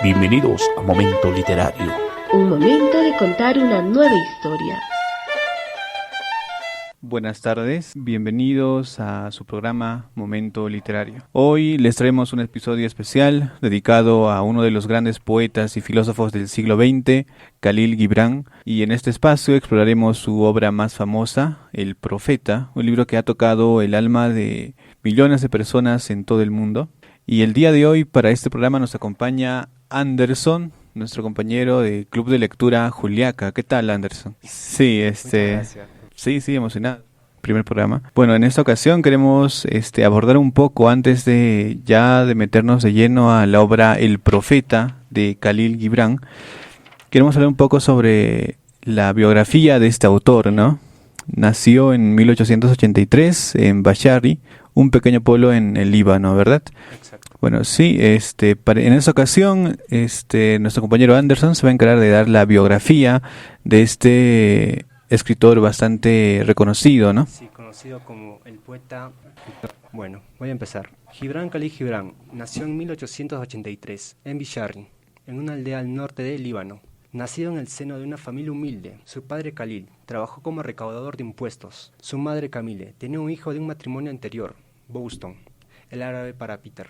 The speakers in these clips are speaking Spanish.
Bienvenidos a Momento Literario. Un momento de contar una nueva historia. Buenas tardes, bienvenidos a su programa Momento Literario. Hoy les traemos un episodio especial dedicado a uno de los grandes poetas y filósofos del siglo XX, Khalil Gibran, y en este espacio exploraremos su obra más famosa, El Profeta, un libro que ha tocado el alma de millones de personas en todo el mundo. Y el día de hoy para este programa nos acompaña Anderson, nuestro compañero de Club de Lectura Juliaca. ¿Qué tal, Anderson? Sí, Sí, emocionado. Primer programa. Bueno, en esta ocasión queremos abordar un poco, antes de meternos de lleno a la obra El Profeta de Khalil Gibran, queremos hablar un poco sobre la biografía de este autor, ¿no? Nació en 1883 en Bashari, un pequeño pueblo en el Líbano, ¿verdad? Exacto. Bueno, sí, en esta ocasión, nuestro compañero Anderson se va a encargar de dar la biografía de este escritor bastante reconocido, ¿no? Sí, conocido como el poeta. Bueno, voy a empezar. Gibran Khalil Gibran nació en 1883 en Bishari, en una aldea al norte del Líbano. Nacido en el seno de una familia humilde, su padre Khalil trabajó como recaudador de impuestos. Su madre Camille tenía un hijo de un matrimonio anterior, Bouston, el árabe para Peter.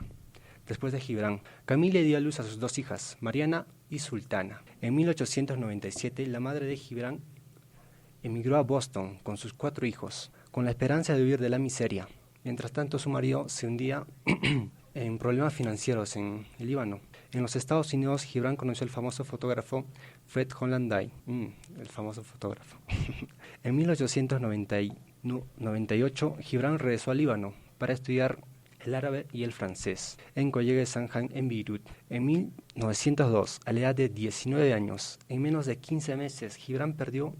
Después de Gibran, Camille dio a luz a sus dos hijas, Mariana y Sultana. En 1897, la madre de Gibran emigró a Boston con sus 4 hijos, con la esperanza de huir de la miseria. Mientras tanto, su marido se hundía en problemas financieros en el Líbano. En los Estados Unidos, Gibran conoció al famoso fotógrafo Fred Holland Day, el famoso fotógrafo. En 1898, Gibran regresó al Líbano para estudiar el árabe y el francés en College Saint-Jean en Beirut. En 1902, a la edad de 19 años, en menos de 15 meses, Gibran perdió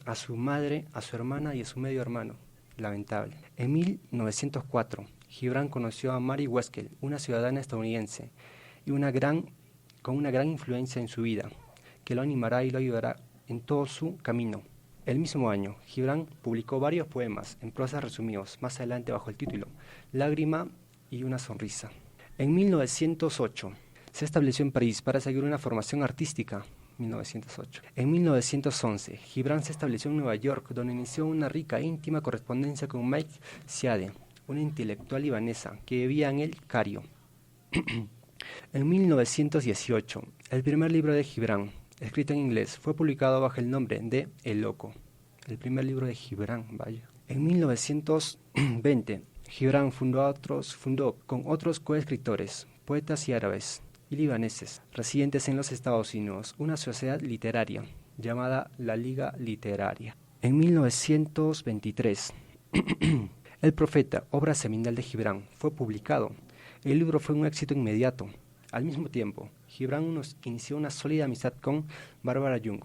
a su madre, a su hermana y a su medio hermano. Lamentable. En 1904, Gibran conoció a Mary Weskel, una ciudadana estadounidense, y con una gran influencia en su vida, que lo animará y lo ayudará en todo su camino. El mismo año, Gibran publicó varios poemas en prosa resumidos, más adelante bajo el título Lágrima y una sonrisa. En 1908, se estableció en París para seguir una formación artística. 1908. En 1911, Gibran se estableció en Nueva York, donde inició una rica e íntima correspondencia con Mike Ziade, una intelectual libanesa que vivía en el Cairo. En 1918, el primer libro de Gibran, escrito en inglés, fue publicado bajo el nombre de El Loco. El primer libro de Gibran, vaya. En 1920, Gibran fundó con otros coescritores, poetas y árabes y libaneses, residentes en los Estados Unidos, una sociedad literaria llamada la Liga Literaria. En 1923, El Profeta, obra seminal de Gibran, fue publicado. El libro fue un éxito inmediato. Al mismo tiempo, Gibran inició una sólida amistad con Barbara Young.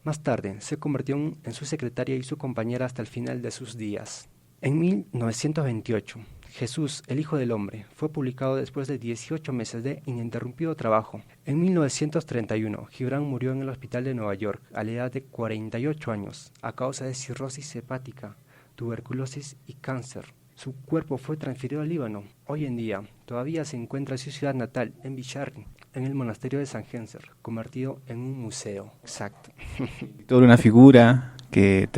Más tarde, se convirtió en su secretaria y su compañera hasta el final de sus días. En 1928, Jesús, el Hijo del Hombre, fue publicado después de 18 meses de ininterrumpido trabajo. En 1931, Gibran murió en el hospital de Nueva York a la edad de 48 años a causa de cirrosis hepática, tuberculosis y cáncer. Su cuerpo fue transferido al Líbano. Hoy en día, todavía se encuentra en su ciudad natal, en Bishari, en el monasterio de San Genser, convertido en un museo. Exacto. Toda una figura que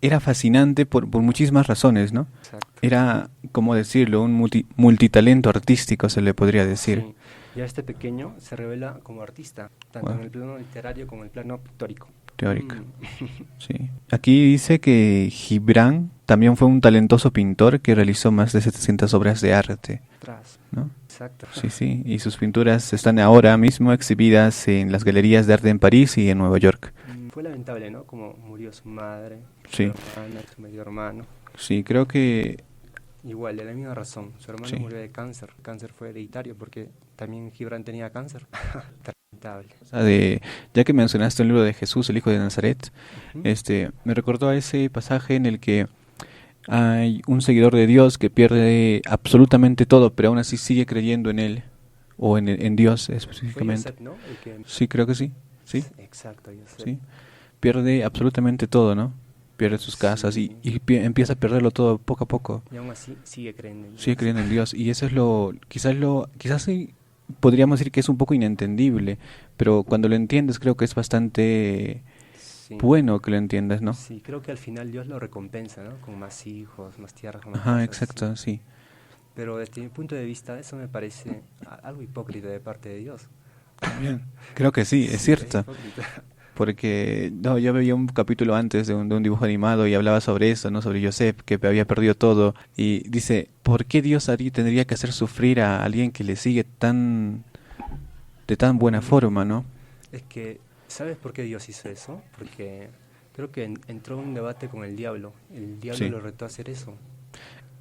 era fascinante por muchísimas razones, ¿no? Exacto. Era, ¿cómo decirlo? Un multitalento artístico, se le podría decir. Sí. Ya este pequeño se revela como artista, tanto en el plano literario como en el plano pictórico. Teórica. Sí. Aquí dice que Gibran también fue un talentoso pintor que realizó más de 700 obras de arte, ¿no? Exacto. Sí. Y sus pinturas están ahora mismo exhibidas en las galerías de arte en París y en Nueva York. Fue lamentable, ¿no? Como murió su madre, sí. su hermana, su medio hermano. Sí, creo que... Igual, de la misma razón. Su hermano murió de cáncer. El cáncer fue hereditario porque también Gibran tenía cáncer. Lamentable. Ya que mencionaste el libro de Jesús, el Hijo de Nazaret, me recordó a ese pasaje en el que hay un seguidor de Dios que pierde absolutamente todo, pero aún así sigue creyendo en él, o en Dios específicamente. Fue Yosef, ¿no? Sí, creo que sí. Sí. Exacto, Yosef. Sí. Pierde absolutamente todo, ¿no? Pierde sus casas y empieza a perderlo todo poco a poco. Y aún así sigue creyendo en Dios. Sigue creyendo en Dios. Y eso es quizás podríamos decir que es un poco inentendible, pero cuando lo entiendes creo que es bastante Sí. bueno que lo entiendas, ¿no? Sí, creo que al final Dios lo recompensa, ¿no? Con más hijos, más tierras, más Ajá, cosas, exacto, sí. sí. Pero desde mi punto de vista, eso me parece algo hipócrita de parte de Dios. También. Creo que sí, es Sí, cierto. hipócrita. Porque no, yo veía un capítulo antes de un dibujo animado y hablaba sobre eso, ¿no? Sobre Joseph, que había perdido todo. Y dice, ¿por qué Dios tendría que hacer sufrir a alguien que le sigue de tan buena forma, ¿no? Es que, ¿sabes por qué Dios hizo eso? Porque creo que entró en un debate con el diablo. El diablo Sí. lo retó a hacer eso.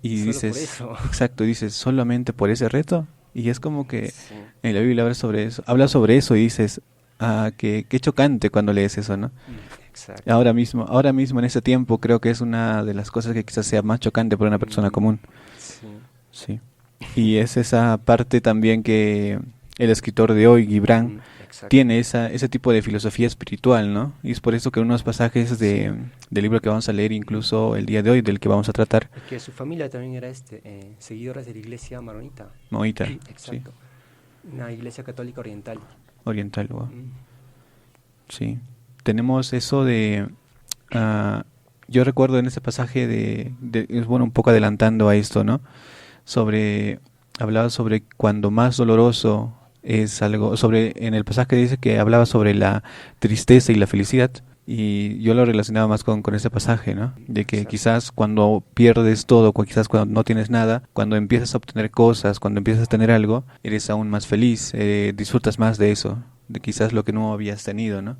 Y Solo por dices, eso. exacto, dices, ¿solamente por ese reto? Y es como que Sí, en la Biblia habla sobre eso y dices, qué chocante cuando lees eso, ¿no? exacto. Ahora mismo en ese tiempo creo que es una de las cosas que quizás sea más chocante para una persona común. Sí, Sí. Y es esa parte también que el escritor de hoy, Gibran, exacto. tiene ese tipo de filosofía espiritual, ¿no? Y es por eso que unos pasajes del libro que vamos a leer, incluso el día de hoy, del que vamos a tratar, Es que su familia también era seguidores de la iglesia maronita. Moita, sí, Exacto. Una iglesia católica oriental. oriental, wow. Mm, Sí. Tenemos eso yo recuerdo en ese pasaje es bueno, un poco adelantando a esto, ¿no? Hablaba sobre cuando más doloroso es algo, en el pasaje dice que hablaba sobre la tristeza y la felicidad, y yo lo relacionaba más con ese pasaje, ¿no? De que Exacto. quizás cuando pierdes todo, quizás cuando no tienes nada, cuando empiezas a obtener cosas, cuando empiezas a tener algo, eres aún más feliz, disfrutas más de eso, de quizás lo que no habías tenido, ¿no?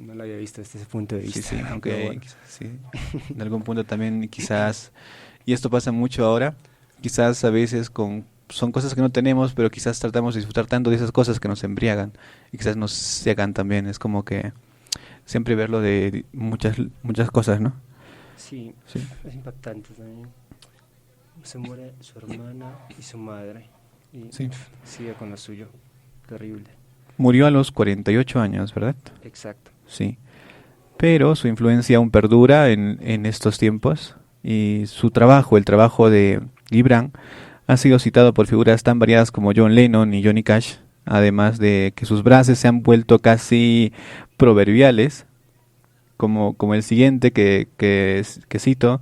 No lo había visto desde ese punto de Sí, vista. sí, Pero aunque bueno. quizás sí, en algún punto también quizás, y esto pasa mucho ahora, quizás a veces son cosas que no tenemos, pero quizás tratamos de disfrutar tanto de esas cosas que nos embriagan y quizás nos ciegan también, es como que siempre verlo de muchas cosas, ¿no? Sí, Sí. es impactante también. Se muere su hermana y su madre. Y Sí. sigue con lo suyo. Terrible. Murió a los 48 años, ¿verdad? Exacto. Sí. Pero su influencia aún perdura en estos tiempos y su trabajo, el trabajo de Gibran, ha sido citado por figuras tan variadas como John Lennon y Johnny Cash, además de que sus frases se han vuelto casi proverbiales, como el siguiente que cito,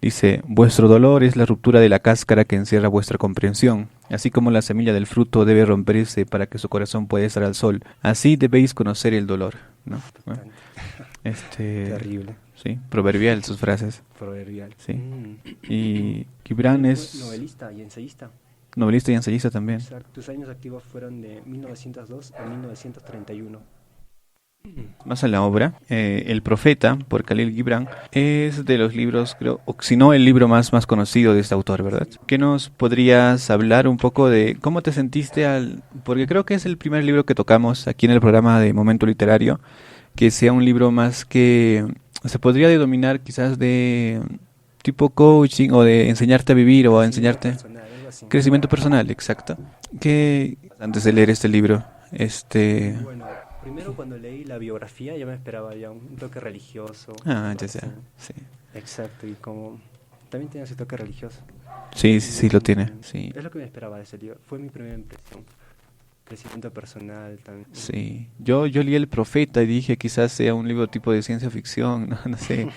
dice, vuestro dolor es la ruptura de la cáscara que encierra vuestra comprensión, así como la semilla del fruto debe romperse para que su corazón pueda estar al sol, así debéis conocer el dolor, ¿no? Bueno, Terrible. sí, proverbial sus frases, Proverbial. sí. Mm. Y Gibran Fue es novelista y ensayista. novelista y ensayista también. Exacto. Tus años activos fueron de 1902 a 1931. Más a la obra, El Profeta, por Khalil Gibran, es de los libros, creo, o si no el libro más conocido de este autor, ¿verdad? ¿Qué nos podrías hablar un poco de cómo te sentiste porque creo que es el primer libro que tocamos aquí en el programa de Momento Literario, que sea un libro más que se podría denominar quizás de tipo coaching o de enseñarte a vivir o a enseñarte Personal, algo así. crecimiento personal, exacto. Que antes de leer este libro, Bueno, primero cuando leí la biografía ya me esperaba ya un toque religioso. ya algo sea, así. sí. Exacto, y como también tiene ese toque religioso. Sí, sí, sí lo tiene, sí. Es lo que me esperaba de ese libro. Fue mi primera impresión. Crecimiento personal también. Sí, yo leí El Profeta y dije quizás sea un libro tipo de ciencia ficción, no sé.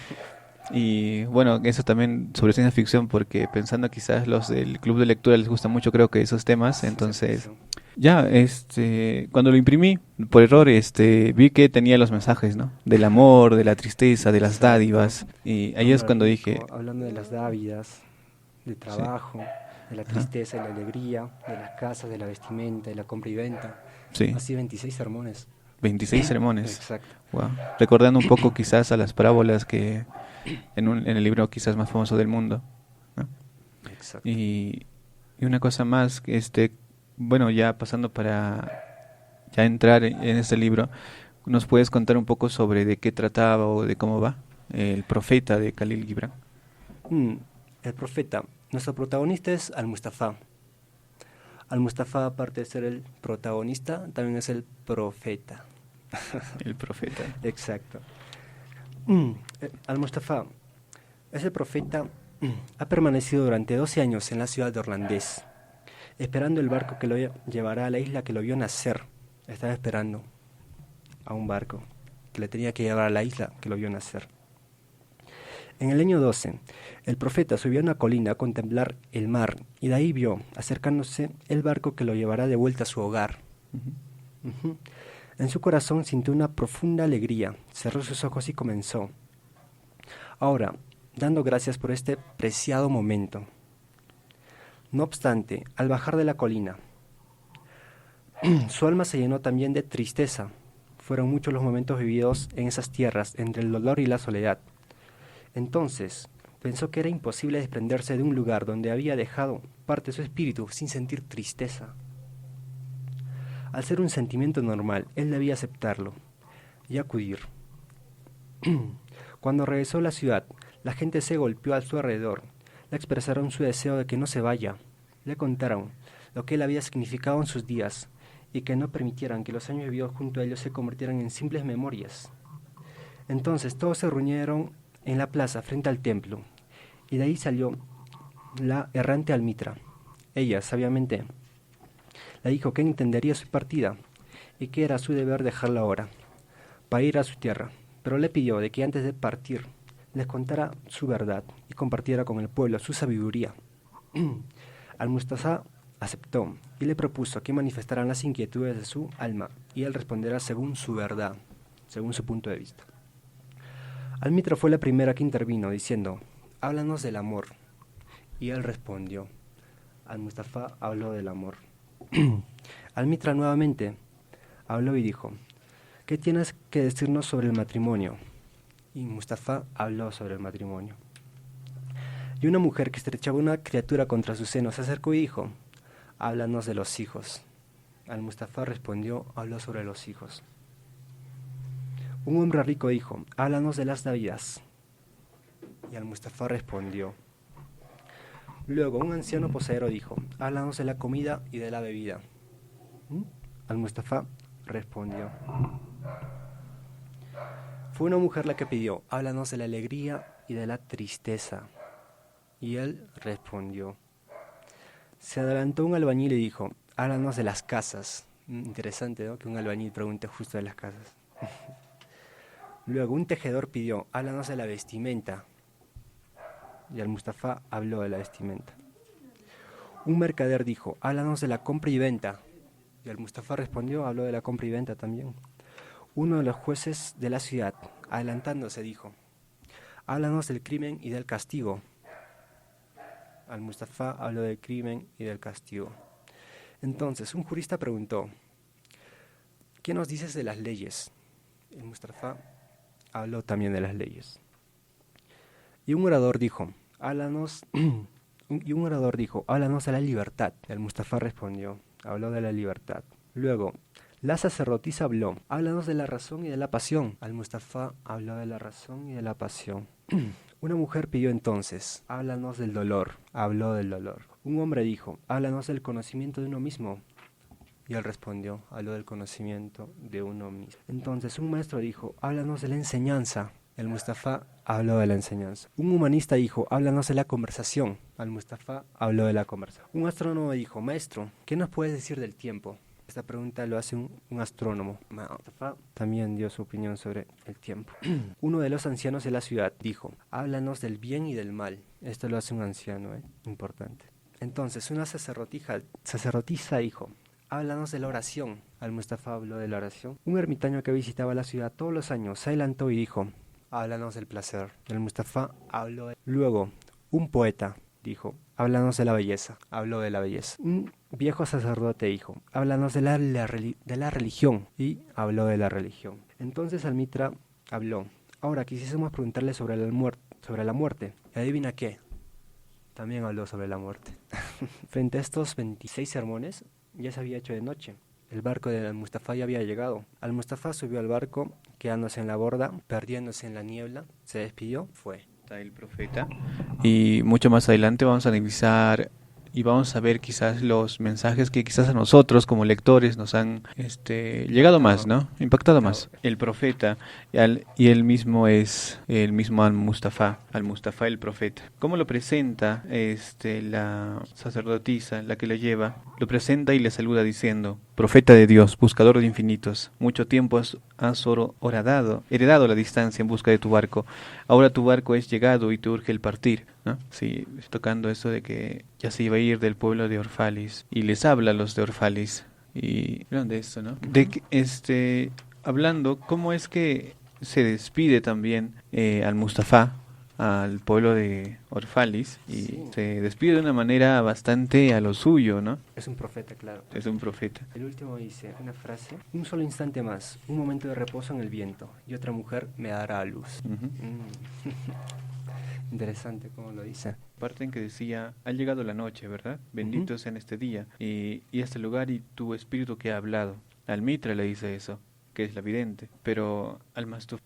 Y bueno, eso también sobre ciencia ficción porque pensando quizás los del club de lectura les gusta mucho creo que esos temas, entonces ya cuando lo imprimí por error vi que tenía los mensajes, ¿no? Del amor, de la tristeza, de las dádivas y ahí es cuando dije, Hablando de las dávidas, de trabajo, de la tristeza y la alegría, de las casas, de la vestimenta, de la compra y venta. sí, Así 26 sermones. 26 sermones. Exacto. Wow. Recordando un poco quizás a las parábolas que en el libro quizás más famoso del mundo, ¿no? Exacto. Y una cosa más, bueno, ya pasando para ya entrar en este libro, ¿nos puedes contar un poco sobre de qué trataba o de cómo va El Profeta de Khalil Gibran? El profeta. Nuestro protagonista es Al-Mustafa. Al-Mustafa, aparte de ser el protagonista, también es el profeta. El Profeta. Exacto. Al-Mustafa es el profeta. Ha permanecido durante 12 años en la ciudad de Orlandés. esperando el barco que lo llevará a la isla que lo vio nacer. Estaba esperando a un barco que le tenía que llevar a la isla que lo vio nacer. En el año 12, el profeta subió a una colina a contemplar el mar, y de ahí vio, acercándose, el barco que lo llevará de vuelta a su hogar. En su corazón sintió una profunda alegría, cerró sus ojos y comenzó. Ahora, dando gracias por este preciado momento. No obstante, al bajar de la colina, su alma se llenó también de tristeza. Fueron muchos los momentos vividos en esas tierras, entre el dolor y la soledad. Entonces, pensó que era imposible desprenderse de un lugar donde había dejado parte de su espíritu sin sentir tristeza. Al ser un sentimiento normal, él debía aceptarlo y acudir. Cuando regresó a la ciudad, la gente se golpeó a su alrededor. Le expresaron su deseo de que no se vaya. Le contaron lo que él había significado en sus días y que no permitieran que los años vividos junto a ellos se convirtieran en simples memorias. Entonces todos se reunieron en la plaza frente al templo, y de ahí salió la errante Almitra. Ella, sabiamente, le dijo que entendería su partida y que era su deber dejarla ahora, para ir a su tierra, pero le pidió de que antes de partir les contara su verdad y compartiera con el pueblo su sabiduría. Al-Mustafa aceptó y le propuso que manifestaran las inquietudes de su alma, y él responderá según su verdad, según su punto de vista. Almitra fue la primera que intervino, diciendo, háblanos del amor. Y él respondió. Al-Mustafa habló del amor. Almitra nuevamente habló y dijo, ¿qué tienes que decirnos sobre el matrimonio? Y Mustafa habló sobre el matrimonio. Y una mujer que estrechaba una criatura contra su seno se acercó y dijo, háblanos de los hijos. Al-Mustafa respondió, habló sobre los hijos. Un hombre rico dijo, háblanos de las Navidades. Y Al-Mustafa respondió. Luego un anciano poseedor dijo, háblanos de la comida y de la bebida. Al-Mustafa respondió. Fue una mujer la que pidió, háblanos de la alegría y de la tristeza. Y él respondió. Se adelantó un albañil y dijo, háblanos de las casas. Interesante, ¿no? Que un albañil pregunte justo de las casas. Luego un tejedor pidió, háblanos de la vestimenta. Y Al-Mustafa habló de la vestimenta. Un mercader dijo, háblanos de la compra y venta. Y Al-Mustafa respondió, habló de la compra y venta también. Uno de los jueces de la ciudad, adelantándose, dijo, háblanos del crimen y del castigo. Al-Mustafa habló del crimen y del castigo. Entonces un jurista preguntó, ¿qué nos dices de las leyes? El Mustafa habló también de las leyes. Y un orador dijo, háblanos de la libertad. El Mustafa respondió, habló de la libertad. Luego, la sacerdotisa habló, háblanos de la razón y de la pasión. Al Mustafa habló de la razón y de la pasión. Una mujer pidió entonces, háblanos del dolor. Habló del dolor. Un hombre dijo, háblanos del conocimiento de uno mismo. Y él respondió, habló del conocimiento de uno mismo. Entonces un maestro dijo, háblanos de la enseñanza. El Mustafa habló de la enseñanza. Un humanista dijo, háblanos de la conversación. Al Mustafa habló de la conversación. Un astrónomo dijo, maestro, ¿qué nos puedes decir del tiempo? Esta pregunta lo hace un astrónomo. Mustafa también dio su opinión sobre el tiempo. Uno de los ancianos de la ciudad dijo, háblanos del bien y del mal. Esto lo hace un anciano, importante. Entonces una sacerdotisa dijo, háblanos de la oración. Al Mustafa habló de la oración. Un ermitaño que visitaba la ciudad todos los años se adelantó y dijo, háblanos del placer. El Mustafa habló de... Luego, un poeta dijo, háblanos de la belleza. Habló de la belleza. Un viejo sacerdote dijo, háblanos de la religión. Y habló de la religión. Entonces Almitra habló. Ahora quisiésemos preguntarle sobre la muerte. ¿Y adivina qué? También habló sobre la muerte. Frente a estos 26 sermones, ya se había hecho de noche. El barco de Al-Mustafa ya había llegado. Al-Mustafa subió al barco, quedándose en la borda, perdiéndose en la niebla, se despidió, fue. Está el profeta. Y mucho más adelante vamos a analizar y vamos a ver quizás los mensajes que quizás a nosotros como lectores nos han llegado más, ¿no? Impactado más. El profeta y él mismo es el mismo Al-Mustafa el profeta. ¿Cómo lo presenta la sacerdotisa, la que lo lleva? Lo presenta y le saluda diciendo: profeta de Dios, buscador de infinitos, mucho tiempo has heredado la distancia en busca de tu barco. Ahora tu barco es llegado y te urge el partir, ¿no? Sí, tocando eso de que ya se iba a ir del pueblo de Orfalis, y les habla a los de Orfalis. Y hablan de esto, ¿no? De que, hablando cómo es que se despide también Al-Mustafa al pueblo de Orfalis, y Sí. se despide de una manera bastante a lo suyo, ¿no? Es un profeta, claro. Es un profeta. El último dice una frase: un solo instante más, un momento de reposo en el viento, y otra mujer me dará a luz. Ujú. Interesante cómo lo dice. Parte en que decía: ha llegado la noche, ¿verdad? Bendito sea en este día y este lugar y tu espíritu que ha hablado. Al Mitra le dice eso, que es la vidente. Pero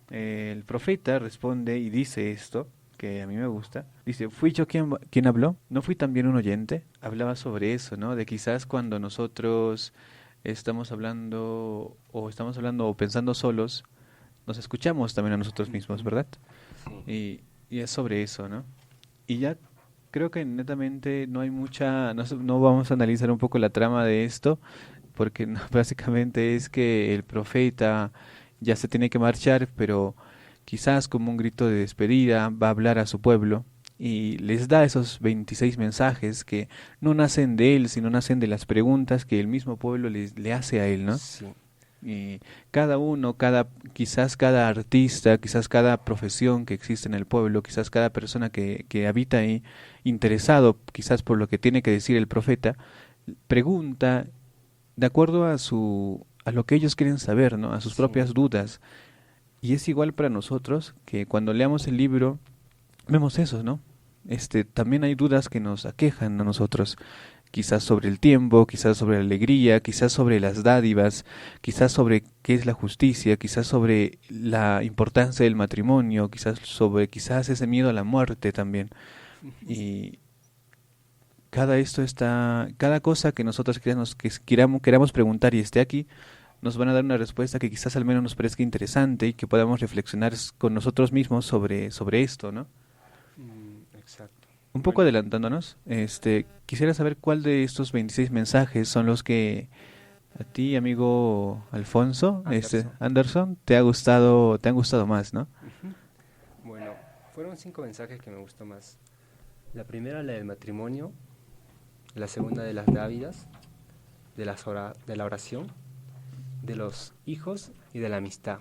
el profeta responde y dice esto, que a mí me gusta. Dice: ¿fui yo quien habló? ¿No fui también un oyente? Hablaba sobre eso, ¿no? De quizás cuando nosotros estamos hablando o pensando solos, nos escuchamos también a nosotros mismos, ¿verdad? Sí. Y es sobre eso, ¿no? Y ya creo que netamente no hay no vamos a analizar un poco la trama de esto, porque básicamente es que el profeta ya se tiene que marchar, pero quizás como un grito de despedida va a hablar a su pueblo y les da esos 26 mensajes que no nacen de él, sino nacen de las preguntas que el mismo pueblo le hace a él, ¿no? Sí. Y cada uno, quizás cada artista, quizás cada profesión que existe en el pueblo, quizás cada persona que habita ahí, interesado quizás por lo que tiene que decir el profeta, pregunta de acuerdo a lo que ellos quieren saber, ¿no? A sus Sí. propias dudas. Y es igual para nosotros que cuando leamos el libro vemos eso, ¿no? También hay dudas que nos aquejan a nosotros, quizás sobre el tiempo, quizás sobre la alegría, quizás sobre las dádivas, quizás sobre qué es la justicia, quizás sobre la importancia del matrimonio, quizás ese miedo a la muerte también. Y cada cosa que nosotros queramos preguntar y esté aquí, nos van a dar una respuesta que quizás al menos nos parezca interesante y que podamos reflexionar con nosotros mismos sobre esto, ¿no? Exacto. Un poco Bueno, adelantándonos, quisiera saber cuál de estos 26 mensajes son los que a ti, amigo Alfonso, Anderson, te han gustado más, ¿no? Bueno, fueron 5 mensajes que me gustó más. La primera, la del matrimonio. La segunda, de las dávidas, de la oración, de los hijos y de la amistad.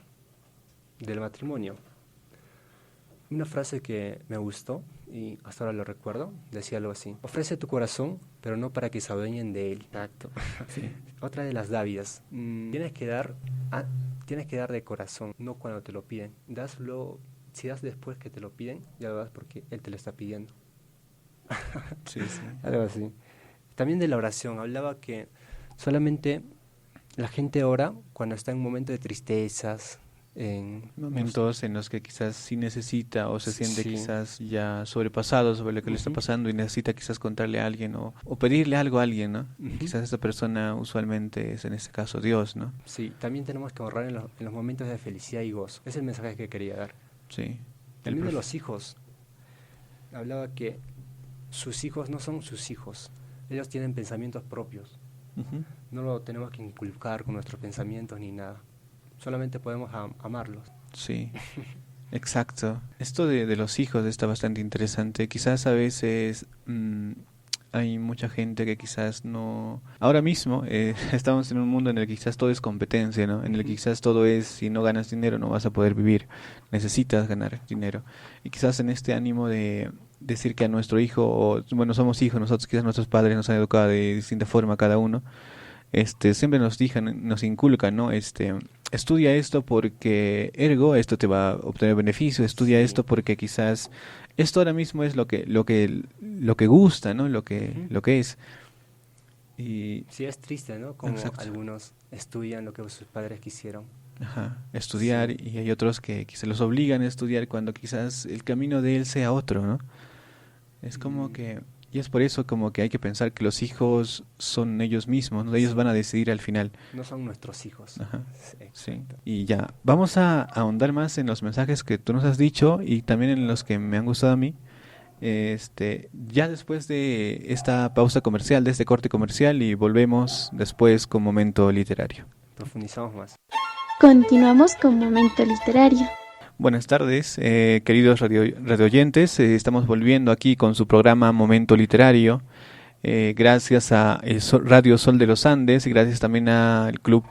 Del matrimonio. Una frase que me gustó y hasta ahora lo recuerdo, decía algo así: ofrece tu corazón, pero no para que se adueñen de él. Exacto. Sí. Otra de las dávidas: tienes que dar de corazón, no cuando te lo piden. Si das después que te lo piden, ya lo das porque él te lo está pidiendo. Sí, sí. Algo así. También de la oración, hablaba que solamente la gente ora cuando está en un momento de tristezas, en Momentos en los que quizás sí necesita o se siente Sí. quizás ya sobrepasado sobre lo que le está Ujú. pasando y necesita quizás contarle a alguien o pedirle algo a alguien, ¿no? Y Ujú. quizás esta persona usualmente es en este caso Dios, ¿no? Sí, también tenemos que ahorrar en los momentos de felicidad y gozo. Es el mensaje que quería dar. Sí. También de los hijos. Hablaba que sus hijos no son sus hijos. Ellos tienen pensamientos propios. Ujú. No lo tenemos que inculcar con nuestros pensamientos ni nada. Solamente podemos amarlos. Sí, exacto. Esto de los hijos está bastante interesante. Quizás a veces hay mucha gente que quizás no... Ahora mismo estamos en un mundo en el que quizás todo es competencia, ¿no? En el que quizás todo es: si no ganas dinero no vas a poder vivir. Necesitas ganar dinero. Y quizás en este ánimo de decir que a nuestro hijo, bueno, somos hijos, nosotros quizás nuestros padres nos han educado de distinta forma cada uno, siempre nos inculcan, ¿no? Estudia esto porque esto te va a obtener beneficio, estudia Sí. esto porque quizás esto ahora mismo es lo que gusta, ¿no? Lo Ujú. que es. Y Sí, es triste, ¿no? Como exacto. algunos estudian lo que sus padres quisieron. Ajá, estudiar, Sí. y hay otros que se los obligan a estudiar cuando quizás el camino de él sea otro, ¿no? Es como Mm, que, Y es por eso como que hay que pensar que los hijos son ellos mismos, ¿no? Ellos van a decidir al final. No son nuestros hijos. Ajá. Sí. Exacto. Y ya, vamos a ahondar más en los mensajes que tú nos has dicho y también en los que me han gustado a mí. Ya después de esta pausa comercial, de este corte comercial, y volvemos después con Momento Literario. Profundizamos más. Continuamos con Momento Literario. Buenas tardes, queridos radioyentes. Estamos volviendo aquí con su programa Momento Literario. Gracias a Radio Sol de los Andes y gracias también al Club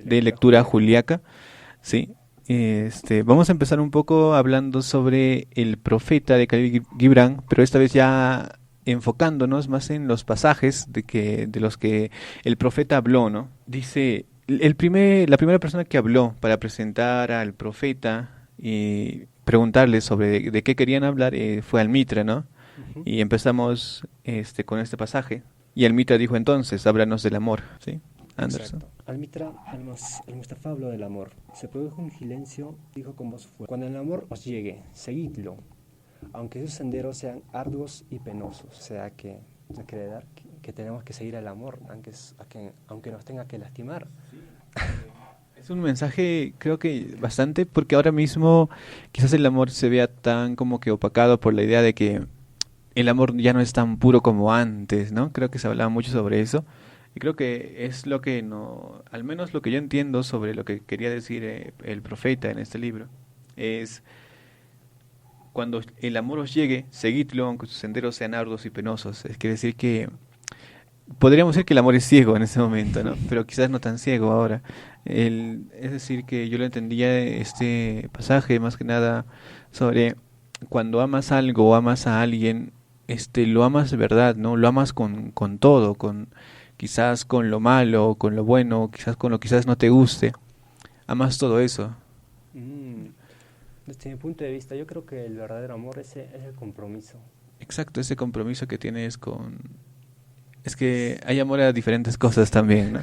de Lectura Juliaca. Sí. Vamos a empezar un poco hablando sobre el profeta de Khalil Gibran, pero esta vez ya enfocándonos más en los pasajes de los que el profeta habló, ¿no? Dice, la primera persona que habló para presentar al profeta y preguntarle sobre de qué querían hablar fue Al-Mitra, ¿no? Uh-huh. Y empezamos con este pasaje. Y Al-Mitra dijo entonces, háblanos del amor, ¿sí? Anderson. Exacto. Al-Mitra, Al-Mustafa habló del amor. Se produjo un silencio, dijo con voz fuerte: cuando el amor os llegue, seguidlo, aunque sus senderos sean arduos y penosos. O sea que nos quiere dar que tenemos que seguir el amor, aunque nos tenga que lastimar. Es un mensaje, creo que bastante, porque ahora mismo quizás el amor se vea tan como que opacado por la idea de que el amor ya no es tan puro como antes, ¿no? Creo que se hablaba mucho sobre eso. Y creo que es lo que al menos lo que yo entiendo sobre lo que quería decir el profeta en este libro, es cuando el amor os llegue, seguidlo, aunque sus senderos sean arduos y penosos. Es quiere decir que podríamos decir que el amor es ciego en ese momento, ¿no? Pero quizás no tan ciego ahora. Es decir, que yo lo entendía este pasaje más que nada sobre cuando amas algo o amas a alguien, lo amas de verdad, ¿no? Lo amas con todo, quizás con lo malo, con lo bueno, quizás con lo que quizás no te guste. Amas todo eso. Desde mi punto de vista, yo creo que el verdadero amor es el compromiso. Exacto, ese compromiso que tienes Es que hay amor a diferentes cosas también, ¿no?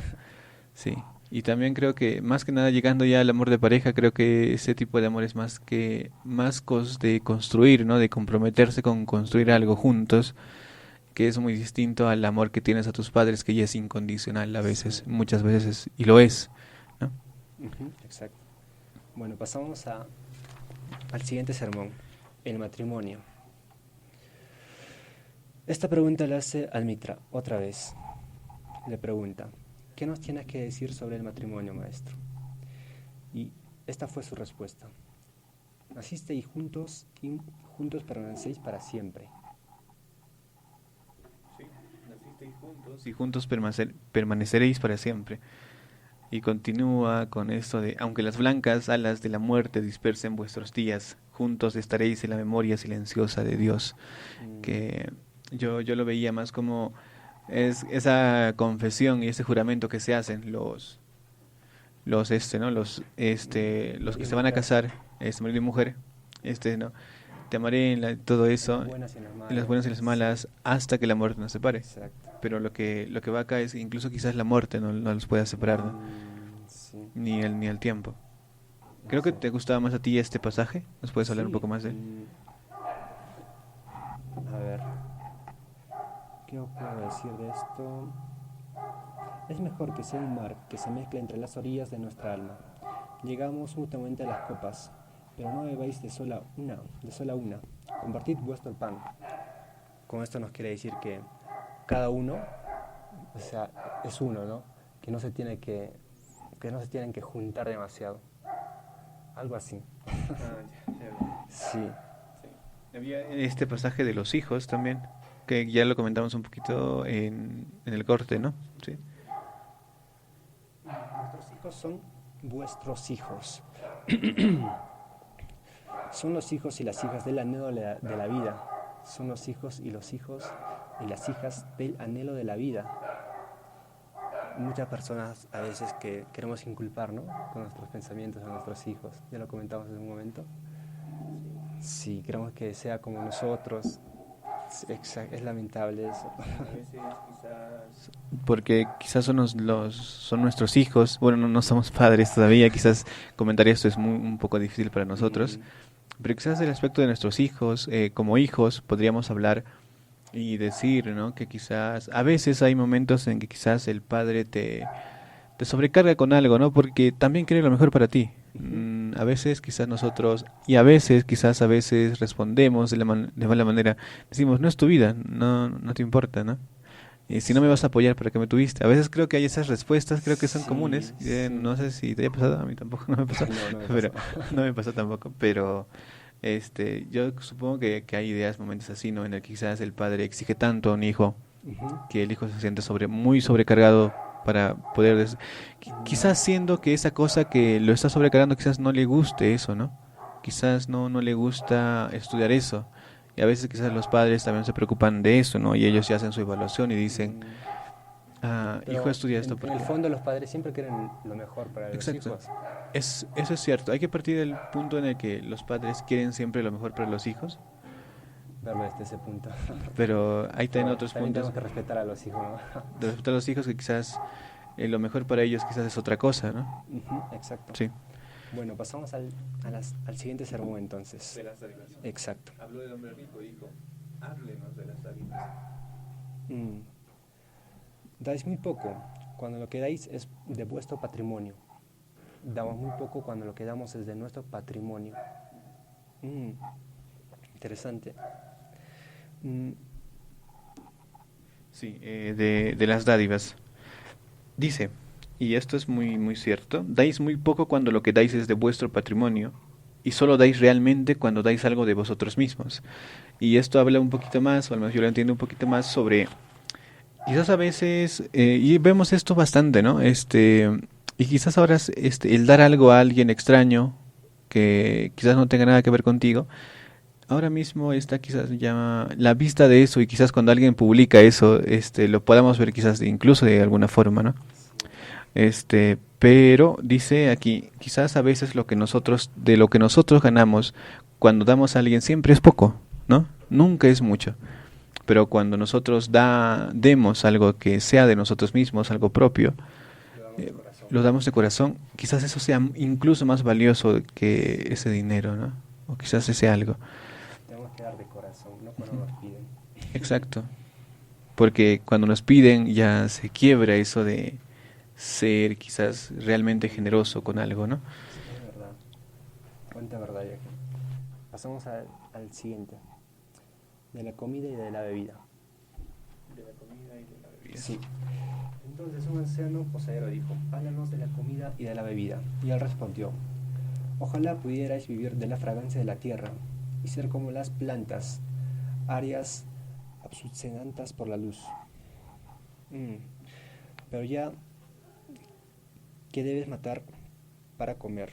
Sí. Y también creo que, más que nada, llegando ya al amor de pareja, creo que ese tipo de amor es más de construir, ¿no? De comprometerse con construir algo juntos, que es muy distinto al amor que tienes a tus padres, que ya es incondicional a veces, muchas veces, y lo es, ¿no? Exacto. Bueno, pasamos al siguiente sermón, el matrimonio. Esta pregunta la hace Al-Mitra otra vez. Le pregunta: ¿qué nos tienes que decir sobre el matrimonio, maestro? Y esta fue su respuesta: nacisteis juntos y juntos permanecéis para siempre. Sí, nacisteis juntos y juntos permaneceréis para siempre. Y continúa con esto de: aunque las blancas alas de la muerte dispersen vuestros días, juntos estaréis en la memoria silenciosa de Dios. Que yo lo veía más como es esa confesión y ese juramento que se hacen los que se van a casar, marido y mujer, ¿no? Te amaré en todo eso, en las buenas y las malas, hasta que la muerte nos separe. Exacto. Pero lo que va acá es incluso quizás la muerte no los pueda separar, ¿no? Sí. Ni el tiempo. Creo que te gustaba más a ti este pasaje. ¿Nos puedes hablar un poco más de él? A ver, ¿qué os puedo decir de esto? Es mejor que sea un mar que se mezcle entre las orillas de nuestra alma. Llegamos mutuamente a las copas, pero no bebáis de sola una. Compartid vuestro pan. Con esto nos quiere decir que cada uno, o sea, es uno, ¿no? Que no se tienen que juntar demasiado. Algo así. Sí. Había este pasaje de los hijos también, que ya lo comentamos un poquito en el corte, ¿no? Sí. Nuestros hijos son vuestros hijos. Son los hijos y las hijas del anhelo de la vida. Son los hijos y las hijas del anhelo de la vida. Muchas personas a veces que queremos inculpar, ¿no?, con nuestros pensamientos a nuestros hijos. Ya lo comentamos en un momento. Sí, queremos que sea como nosotros. Es lamentable eso. Porque quizás son nuestros hijos. Bueno, no somos padres todavía. Quizás comentar esto es un poco difícil para nosotros. Pero quizás el aspecto de nuestros hijos, como hijos, podríamos hablar Y decir, ¿no? Que quizás, a veces hay momentos en que quizás el padre te sobrecarga con algo, ¿no? Porque también quiere lo mejor para ti. A veces quizás nosotros, y a veces respondemos de mala manera, decimos, no es tu vida, no te importa, ¿no? Y si no me vas a apoyar, ¿para qué me tuviste? A veces creo que hay esas respuestas, creo que son Sí, comunes. sí. No sé si te haya pasado, a mí tampoco no me pasó, No, no me pero pasó. no me pasó tampoco, pero yo supongo que hay ideas, momentos así, ¿no? En el que quizás el padre exige tanto a un hijo Ujú. que el hijo se siente muy sobrecargado para poder... quizás siendo que esa cosa que lo está sobrecargando quizás no le guste eso, ¿no? Quizás no le gusta estudiar eso. Y a veces quizás los padres también se preocupan de eso, ¿no? Y ellos ya hacen su evaluación y dicen, Mm, hijo, Pero estudia esto en el porque... fondo los padres siempre quieren lo mejor para los Exacto. hijos. Eso es cierto. Hay que partir del punto en el que los padres quieren siempre lo mejor para los hijos, Verlo desde ese punto. pero hay también Pero otros también puntos tenemos que respetar a los hijos, ¿no? de respetar a los hijos que quizás lo mejor para ellos quizás es otra cosa, ¿no? Ujú, exacto. Sí. Bueno, pasamos al siguiente sermón entonces. las dádivas. Exacto. Habló del hombre rico, dijo, háblenos de las dádivas. Mm. Dais muy poco cuando lo que dais es de vuestro patrimonio. Damos muy poco cuando lo que damos es de nuestro patrimonio. Mm. Interesante. Mm. Sí, de las dádivas. Dice, y esto es muy cierto, dais muy poco cuando lo que dais es de vuestro patrimonio, y solo dais realmente cuando dais algo de vosotros mismos. Y esto habla un poquito más, o al menos yo lo entiendo un poquito más sobre, quizás a veces, y vemos esto bastante, ¿no? Y quizás ahora el dar algo a alguien extraño, que quizás no tenga nada que ver contigo, ahora mismo está quizás ya la vista de eso y quizás cuando alguien publica eso, lo podamos ver quizás incluso de alguna forma, ¿no? Pero dice aquí, quizás a veces de lo que nosotros ganamos cuando damos a alguien siempre es poco, ¿no? Nunca es mucho. Pero cuando nosotros demos algo que sea de nosotros mismos, algo propio, lo damos de corazón, quizás eso sea incluso más valioso que ese dinero, ¿no? O quizás ese algo. Tenemos que dar de corazón, no cuando nos piden. Exacto. Porque cuando nos piden ya se quiebra eso de ser quizás realmente generoso con algo, ¿no? Sí, es verdad. Cuánta verdad hay aquí. Pasamos al siguiente. De la comida y de la bebida. De la comida y de la bebida. Sí. Entonces un anciano poseedor dijo, háblanos de la comida y de la bebida. Y él respondió, ojalá pudierais vivir de la fragancia de la tierra y ser como las plantas, áreas absucenantas por la luz. Pero ya, ¿qué debes matar para comer?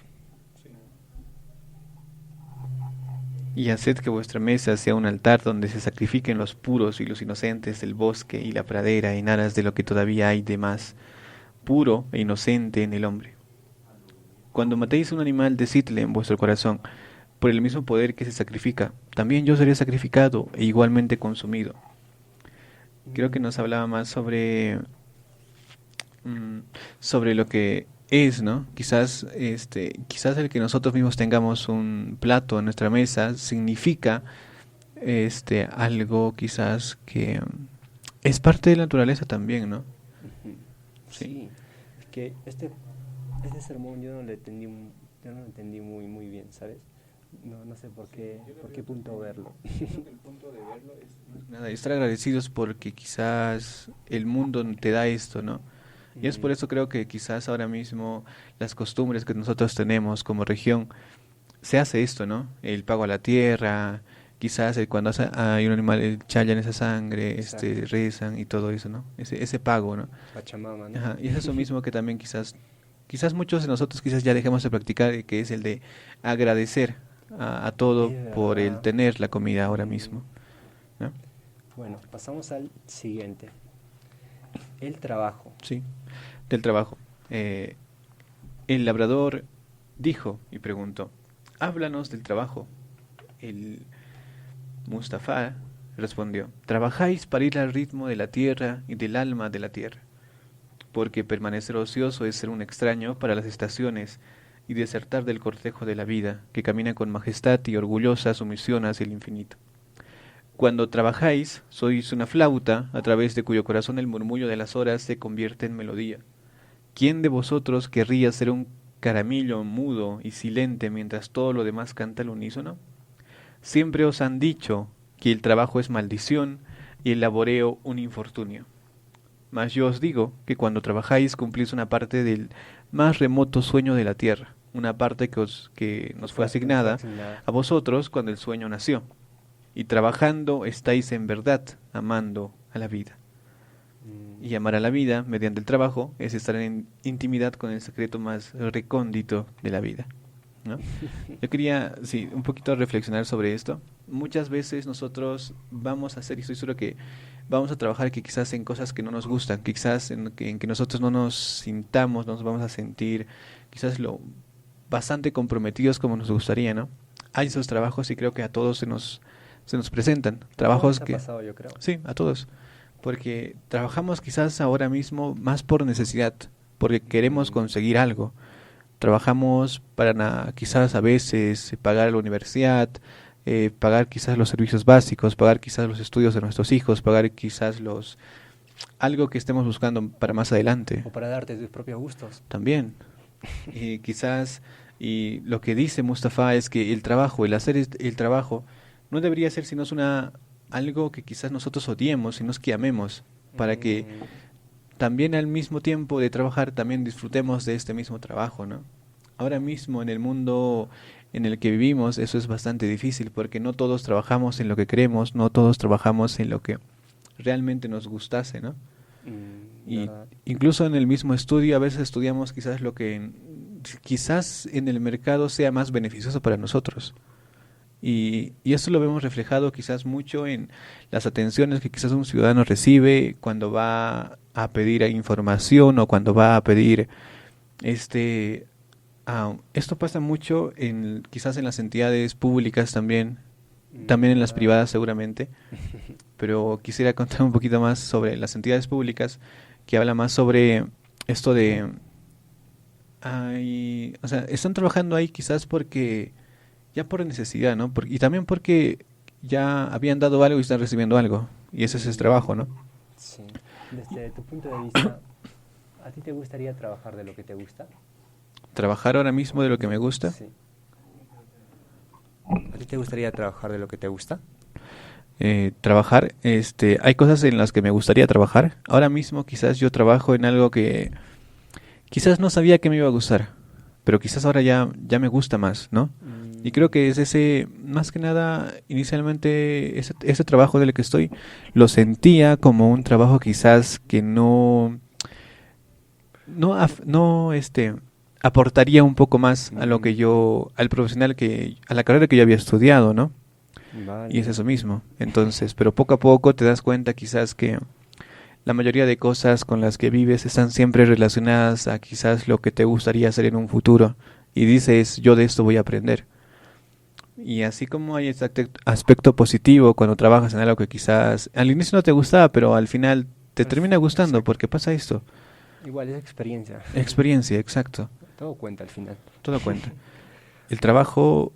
Y haced que vuestra mesa sea un altar donde se sacrifiquen los puros y los inocentes del bosque y la pradera en aras de lo que todavía hay de más puro e inocente en el hombre. Cuando matéis un animal, decidle en vuestro corazón, por el mismo poder que se sacrifica, también yo seré sacrificado e igualmente consumido. Creo que nos hablaba más sobre lo que es, ¿no? Quizás el que nosotros mismos tengamos un plato en nuestra mesa significa algo quizás que es parte de la naturaleza también, ¿no? Ujú. Sí. Sí, es que este sermón yo no lo entendí muy bien, ¿sabes? No sé por qué punto verlo. El punto de verlo es nada, estar agradecidos porque quizás el mundo te da esto, ¿no? Y es por eso creo que quizás ahora mismo las costumbres que nosotros tenemos como región, se hace esto, ¿no? El pago a la tierra, quizás cuando hay un animal, chayan esa sangre, Exacto. rezan y todo eso, ¿no? Ese pago, ¿no? Pachamama, ¿no? Ajá, y es eso mismo que también quizás muchos de nosotros quizás ya dejemos de practicar, que es el de agradecer a todo Es por el verdad. tener la comida ahora mismo, ¿no? Bueno, pasamos al siguiente. El trabajo. Sí, del trabajo. El labrador dijo y preguntó, háblanos del trabajo. El Mustafa respondió, trabajáis para ir al ritmo de la tierra y del alma de la tierra, porque permanecer ocioso es ser un extraño para las estaciones y desertar del cortejo de la vida, que camina con majestad y orgullosa sumisión hacia el infinito. Cuando trabajáis, sois una flauta, a través de cuyo corazón el murmullo de las horas se convierte en melodía. ¿Quién de vosotros querría ser un caramillo mudo y silente mientras todo lo demás canta al unísono? Siempre os han dicho que el trabajo es maldición y el laboreo un infortunio. Mas yo os digo que cuando trabajáis cumplís una parte del más remoto sueño de la tierra, una parte que nos fue asignada a vosotros cuando el sueño nació. Y trabajando estáis en verdad amando a la vida. Y amar a la vida mediante el trabajo es estar en intimidad con el secreto más recóndito de la vida, ¿no? Yo quería, sí, un poquito reflexionar sobre esto. Muchas veces nosotros vamos a hacer, y estoy seguro que vamos a trabajar que quizás en cosas que no nos gustan, que quizás en que nosotros no nos sintamos, no nos vamos a sentir quizás lo bastante comprometidos como nos gustaría, ¿no? Hay esos trabajos y creo que a todos se nos presentan trabajos que... pasado, yo creo. Sí, a todos. Porque trabajamos quizás ahora mismo más por necesidad, porque queremos conseguir algo. Trabajamos para quizás a veces pagar la universidad, pagar quizás los servicios básicos, pagar quizás los estudios de nuestros hijos, pagar quizás algo que estemos buscando para más adelante. O para darte tus propios gustos. También. Y quizás, y lo que dice Mustafa es que el trabajo, el hacer el trabajo, no debería ser sino algo que quizás nosotros odiemos, sino que amemos, para que también al mismo tiempo de trabajar también disfrutemos de este mismo trabajo, ¿no? Ahora mismo en el mundo en el que vivimos eso es bastante difícil porque no todos trabajamos en lo que queremos, no todos trabajamos en lo que realmente nos gustase, ¿no? Y incluso en el mismo estudio a veces estudiamos quizás lo que quizás en el mercado sea más beneficioso para nosotros. Y esto lo vemos reflejado quizás mucho en las atenciones que quizás un ciudadano recibe cuando va a pedir información o cuando va a pedir esto pasa mucho quizás en las entidades públicas también en las privadas seguramente, pero quisiera contar un poquito más sobre las entidades públicas, que habla más sobre esto de o sea, están trabajando ahí quizás porque ya por necesidad, ¿no? Y también porque ya habían dado algo y están recibiendo algo. Y ese es el trabajo, ¿no? Sí. Desde tu punto de vista, ¿a ti te gustaría trabajar de lo que te gusta? ¿Trabajar ahora mismo de lo que me gusta? Sí. ¿A ti te gustaría trabajar de lo que te gusta? Trabajar, hay cosas en las que me gustaría trabajar. Ahora mismo quizás yo trabajo en algo que quizás no sabía que me iba a gustar, pero quizás ahora ya me gusta más, ¿no? Y creo que es ese, más que nada, inicialmente ese trabajo del que estoy, lo sentía como un trabajo quizás que no aportaría un poco más a lo que al profesional a la carrera que yo había estudiado, ¿no? Vale. Y es eso mismo. Entonces, pero poco a poco te das cuenta quizás que la mayoría de cosas con las que vives están siempre relacionadas a quizás lo que te gustaría hacer en un futuro. Y dices, yo de esto voy a aprender. Y así como hay este aspecto positivo cuando trabajas en algo que quizás al inicio no te gustaba, pero al final te termina gustando. Exacto. Porque pasa esto. Igual es experiencia. Experiencia, exacto. Todo cuenta al final. Todo cuenta. El trabajo,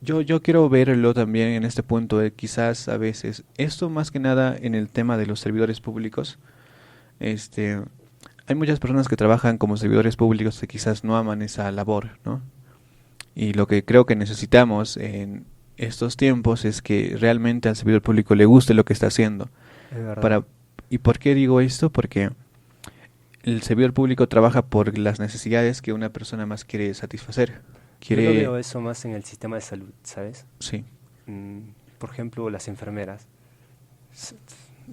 yo quiero verlo también en este punto de quizás a veces, esto más que nada en el tema de los servidores públicos, hay muchas personas que trabajan como servidores públicos que quizás no aman esa labor, ¿no? Y lo que creo que necesitamos en estos tiempos es que realmente al servidor público le guste lo que está haciendo. Es verdad. ¿Y por qué digo esto? Porque el servidor público trabaja por las necesidades que una persona más quiere satisfacer. Yo lo veo eso más en el sistema de salud, ¿sabes? Sí. Por ejemplo, las enfermeras.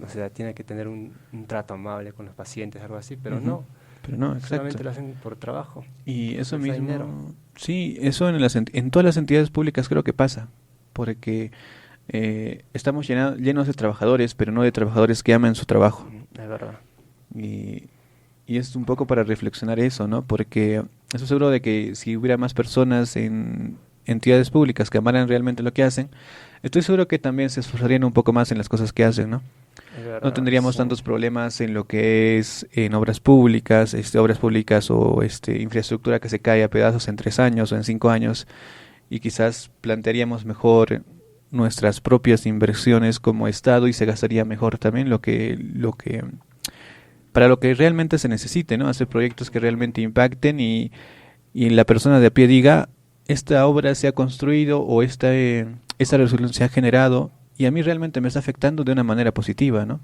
O sea, tienen que tener un trato amable con los pacientes, algo así, pero no. Pero no, exacto. Solamente lo hacen por trabajo. Y eso por mismo, dinero. Sí, eso en todas las entidades públicas creo que pasa, porque estamos llenos de trabajadores, pero no de trabajadores que aman su trabajo. Es verdad. Y es un poco para reflexionar eso, ¿no? Porque estoy seguro de que si hubiera más personas en entidades públicas que amaran realmente lo que hacen, estoy seguro que también se esforzarían un poco más en las cosas que hacen, ¿no? No tendríamos tantos problemas en lo que es en obras públicas o infraestructura que se cae a pedazos en 3 años o en 5 años, y quizás plantearíamos mejor nuestras propias inversiones como Estado y se gastaría mejor también para lo que realmente se necesite, ¿no? Hacer proyectos que realmente impacten y la persona de a pie diga, esta obra se ha construido o esta resolución se ha generado y a mí realmente me está afectando de una manera positiva, ¿no?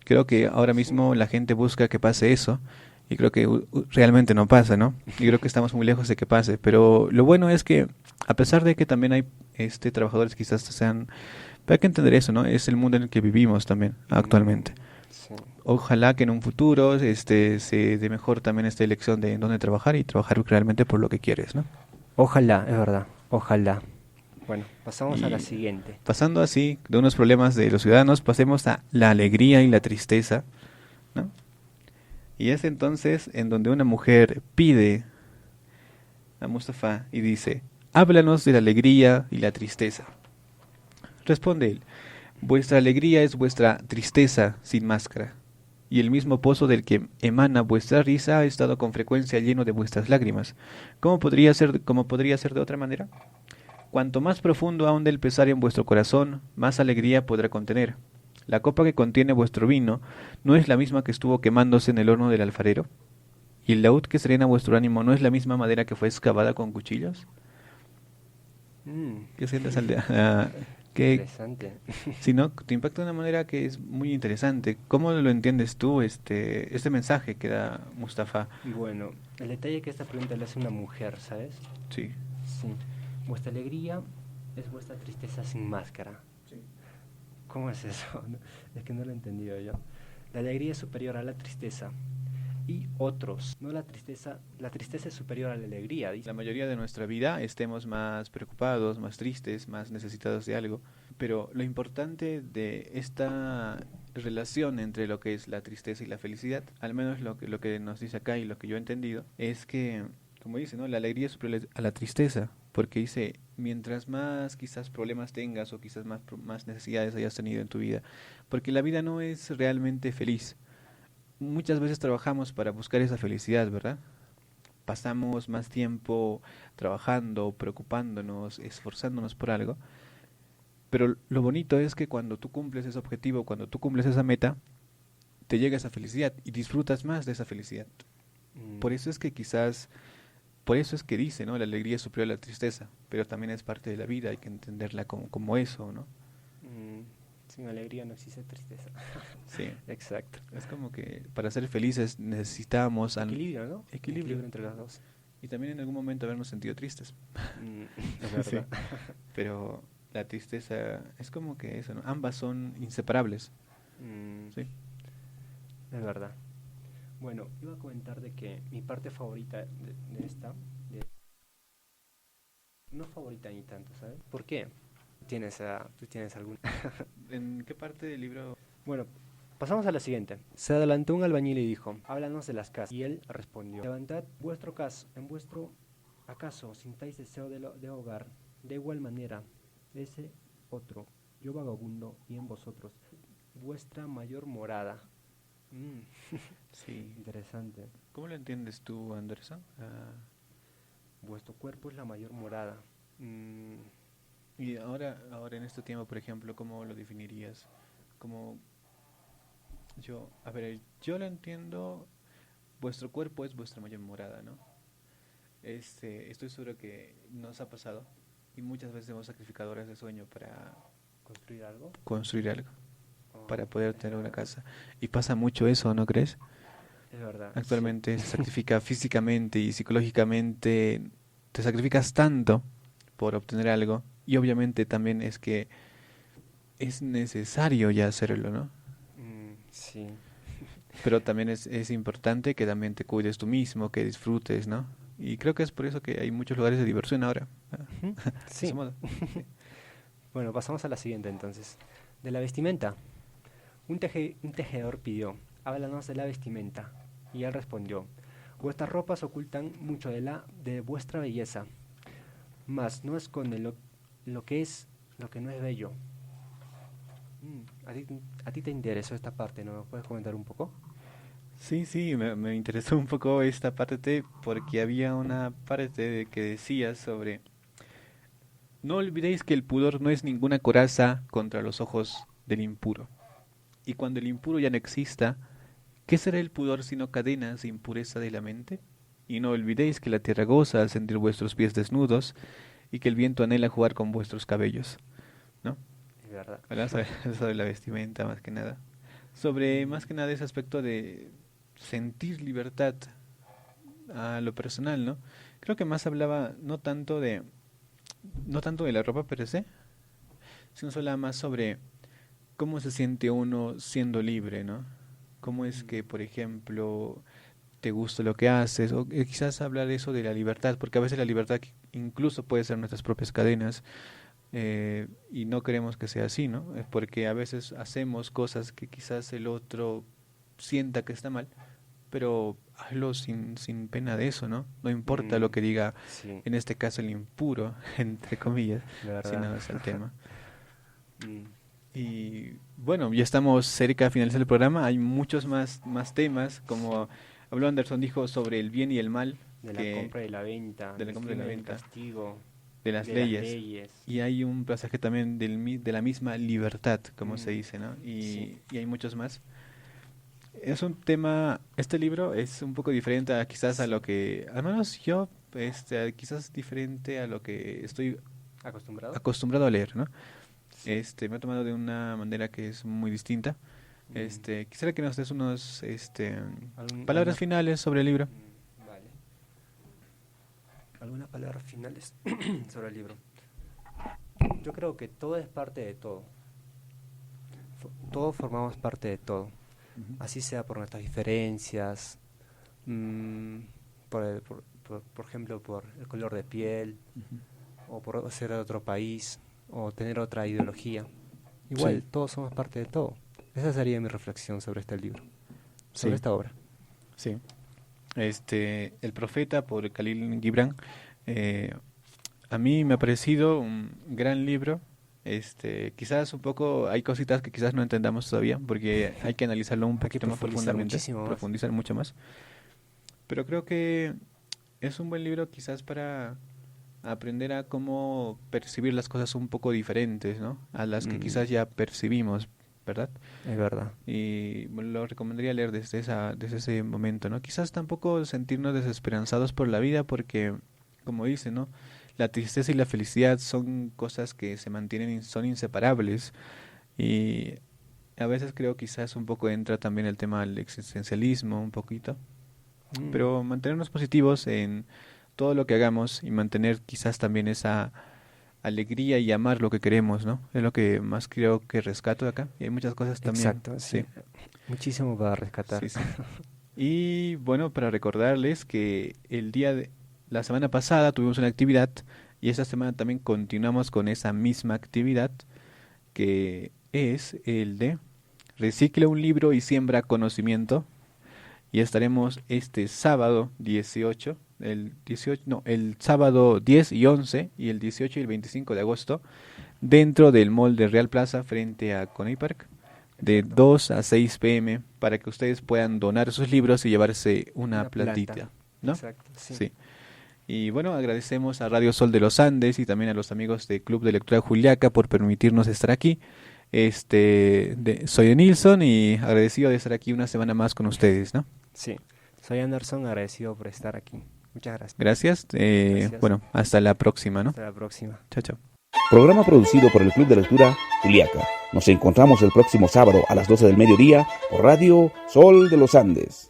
Creo que ahora mismo la gente busca que pase eso y creo que realmente no pasa, ¿no? Y creo que estamos muy lejos de que pase, pero lo bueno es que a pesar de que también hay trabajadores quizás sean, pero hay que entender eso, ¿no? Es el mundo en el que vivimos también actualmente. Sí. Ojalá que en un futuro se dé mejor también esta elección de en dónde trabajar y trabajar realmente por lo que quieres, ¿no? Ojalá, es verdad, ojalá. Bueno, pasamos a Y la siguiente. pasando así de unos problemas de los ciudadanos, pasemos a la alegría y la tristeza, ¿no? Y es entonces en donde una mujer pide a Mustafa y dice, háblanos de la alegría y la tristeza. Responde él, vuestra alegría es vuestra tristeza sin máscara, y el mismo pozo del que emana vuestra risa ha estado con frecuencia lleno de vuestras lágrimas. ¿Cómo podría ser de otra manera? Cuanto más profundo ahonde el pesar en vuestro corazón, más alegría podrá contener. La copa que contiene vuestro vino no es la misma que estuvo quemándose en el horno del alfarero, y el laúd que serena vuestro ánimo no es la misma madera que fue excavada con cuchillos. ¿Qué sientes Interesante. si no, te impacta de una manera que es muy interesante. ¿Cómo lo entiendes tú este mensaje que da Mustafa? Bueno, el detalle que esta pregunta le hace una mujer, ¿sabes? Sí. Sí. Vuestra alegría es vuestra tristeza sin máscara. Sí. ¿Cómo es eso? Es que no lo he entendido yo. La alegría es superior a la tristeza. Y otros, no la tristeza es superior a la alegría, dice. La mayoría de nuestra vida estemos más preocupados, más tristes, más necesitados de algo, pero lo importante de esta relación entre lo que es la tristeza y la felicidad, al menos lo que nos dice acá y lo que yo he entendido, es que, como dice, ¿no? La alegría es superior a la tristeza, porque dice, mientras más quizás problemas tengas o quizás más necesidades hayas tenido en tu vida, porque la vida no es realmente feliz. Muchas veces trabajamos para buscar esa felicidad, ¿verdad? Pasamos más tiempo trabajando, preocupándonos, esforzándonos por algo, pero lo bonito es que cuando tú cumples ese objetivo, cuando tú cumples esa meta, te llega esa felicidad y disfrutas más de esa felicidad. Por eso es que por eso es que dice, ¿no? La alegría es superior a la tristeza, pero también es parte de la vida, hay que entenderla como eso, ¿no? Sin alegría no existe tristeza. Sí. Exacto. Es como que para ser felices necesitamos Equilibrio, ¿no? Equilibrio Entre las dos. y también en algún momento habernos sentido tristes. Es verdad. Sí. Pero la tristeza es como que eso, ¿no? Ambas son inseparables. Sí. Es verdad. Bueno, iba a comentar de que mi parte favorita de esta, no favorita ni tanto, ¿sabes? ¿Por qué? ¿Tú tienes alguna? ¿En qué parte del libro? Bueno, pasamos a la siguiente. Se adelantó un albañil y dijo, háblanos de las casas. Y él respondió, levantad vuestro caso, en vuestro acaso sintáis deseo de hogar, de igual manera, ese otro, yo vagabundo, y en vosotros, vuestra mayor morada. Sí. Interesante. ¿Cómo lo entiendes tú, Anderson? Vuestro cuerpo es la mayor morada. Y ahora en este tiempo, por ejemplo, ¿cómo lo definirías? Como yo lo entiendo, vuestro cuerpo es vuestra mayor morada, ¿no? Estoy seguro que nos ha pasado y muchas veces hemos sacrificado horas de sueño para construir algo, para poder tener una casa. Y pasa mucho eso, ¿no crees? Es verdad. Actualmente se sacrifica físicamente y psicológicamente, te sacrificas tanto por obtener algo y obviamente también es que es necesario ya hacerlo, ¿no? Sí. Pero también es importante que también te cuides tú mismo, que disfrutes, ¿no? Y creo que es por eso que hay muchos lugares de diversión ahora. Sí. De ese modo. Sí. Bueno, pasamos a la siguiente entonces. De la vestimenta. Un tejedor pidió, háblanos de la vestimenta. Y él respondió, vuestras ropas ocultan mucho de vuestra belleza, mas no esconde lo que no es bello. ¿A ti te interesó esta parte, no? ¿Me puedes comentar un poco? Sí, me interesó un poco esta parte porque había una parte que decía sobre no olvidéis que el pudor no es ninguna coraza contra los ojos del impuro. Y cuando el impuro ya no exista, ¿qué será el pudor sino cadenas de impureza de la mente? Y no olvidéis que la tierra goza al sentir vuestros pies desnudos y que el viento anhela jugar con vuestros cabellos, ¿no? Es verdad. Hablamos sobre la vestimenta más que nada. Sobre más que nada ese aspecto de sentir libertad a lo personal, ¿no? Creo que más hablaba no tanto de la ropa per se, sino solo más sobre cómo se siente uno siendo libre, ¿no? Cómo es que, por ejemplo, te gusta lo que haces, o quizás hablar de eso de la libertad, porque a veces la libertad incluso puede ser nuestras propias cadenas, y no queremos que sea así, ¿no? Es porque a veces hacemos cosas que quizás el otro sienta que está mal, pero hazlo sin pena de eso, ¿no? No importa lo que diga, Sí, en este caso el impuro, entre comillas, de verdad. si no es el tema. Mm, Y bueno, ya estamos cerca de finalizar el programa, hay muchos más temas, como habló Anderson, dijo sobre el bien y el mal, de la compra y la venta, de la del compra y la crimen y el venta, castigo, de las de leyes. las leyes. Y hay un pasaje también de la misma libertad, como se Mm, dice, ¿no? sí. Y hay muchos más. Es un tema, este libro es un poco diferente a quizás a lo que, al menos yo, quizás diferente a lo que estoy ¿Acostumbrado? acostumbrado a leer, ¿no? Sí. Me he tomado de una manera que es muy distinta. Quisiera que nos des unos palabras alguna- finales sobre el libro. Vale. ¿Algunas palabras finales sobre el libro? Yo creo que todo es parte de todo. Todos formamos parte de todo. Así sea por nuestras diferencias, por ejemplo, por el color de piel, o por ser de otro país, o tener otra ideología. Igual, Sí. todos somos parte de todo. Esa sería mi reflexión sobre este libro, sobre Sí. esta obra. Sí. El Profeta por Khalil Gibran, a mí me ha parecido un gran libro. Quizás un poco hay cositas que quizás no entendamos todavía porque hay que analizarlo un Hay que poquito más profundizar profundamente, muchísimo más. profundizar mucho más. Pero creo que es un buen libro quizás para aprender a cómo percibir las cosas un poco diferentes, ¿no? A las que quizás ya percibimos, ¿verdad? Es verdad. Y bueno, lo recomendaría leer desde ese momento, ¿no? Quizás tampoco sentirnos desesperanzados por la vida porque, como dice, ¿no? La tristeza y la felicidad son cosas que se mantienen, son inseparables. Y a veces creo quizás un poco entra también el tema del existencialismo, un poquito. Pero mantenernos positivos en todo lo que hagamos y mantener quizás también esa alegría y amar lo que queremos, ¿no? Es lo que más creo que rescato de acá. Y hay muchas cosas también. Exacto, sí. Muchísimo para rescatar. Sí, sí. Y bueno, para recordarles que la semana pasada tuvimos una actividad y esta semana también continuamos con esa misma actividad que es el de recicla un libro y siembra conocimiento. Y estaremos este sábado 18, el sábado 10 y 11 y el 18 y el 25 de agosto dentro del mall de Real Plaza frente a Coney Park de 2 a 6 p.m. para que ustedes puedan donar sus libros y llevarse una plantita, planta. ¿no? Exacto, sí. Sí. Y bueno, agradecemos a Radio Sol de los Andes y también a los amigos del Club de Lectura Juliaca por permitirnos estar aquí. Soy de Nilsson y agradecido de estar aquí una semana más con ustedes, ¿no? Sí. Soy Anderson, agradecido por estar aquí. Muchas gracias. Gracias. Gracias. Bueno, hasta la próxima, ¿no? Hasta la próxima. Chao, chao. Programa producido por el Club de Lectura Juliaca. Nos encontramos el próximo sábado a las 12 del mediodía por Radio Sol de los Andes.